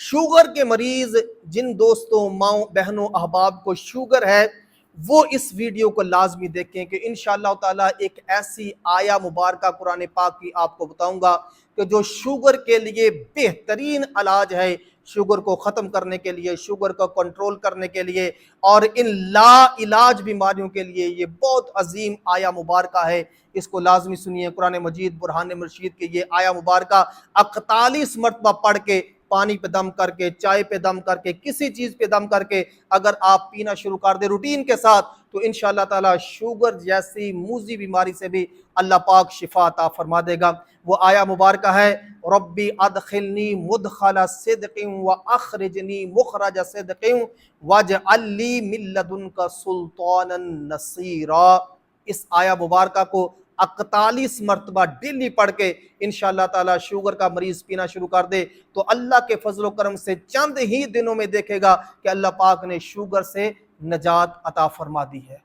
Sugar کے مریض جن دوستوں ماؤں بہنوں احباب کو شوگر ہے وہ اس ویڈیو کو لازمی دیکھیں کہ انشاءاللہ تعالی ایک ایسی آیا مبارکہ قرآن پاک کی آپ کو بتاؤں گا کہ جو شوگر کے لیے بہترین علاج ہے، شوگر کو ختم کرنے کے لیے، شوگر کو کنٹرول کرنے کے لیے، اور ان لا علاج بیماریوں کے لیے یہ بہت عظیم آیا مبارکہ ہے۔ اس کو لازمی سنیے۔ قرآن مجید برہان مرشید کے یہ آیا مبارکہ 41 مرتبہ پڑھ کے، پانی پہ دم کر کے، چائے پہ دم کر کے، کسی چیز پہ دم کر کے اگر آپ پینا شروع کر دیں روٹین کے ساتھ تو انشاءاللہ تعالی شوگر جیسی موذی بیماری سے بھی اللہ پاک شفا عطا فرما دے گا۔ وہ آیا مبارکہ ہے ربی ادخلنی مدخل صدق واخرجنی مخرج صدق واجعل لی من لدنک سلطانا نصیرا۔ اس آیا مبارکہ کو 41 مرتبہ ڈیلی پڑھ کے انشاءاللہ تعالی شوگر کا مریض پینا شروع کر دے تو اللہ کے فضل و کرم سے چند ہی دنوں میں دیکھے گا کہ اللہ پاک نے شوگر سے نجات عطا فرما دی ہے۔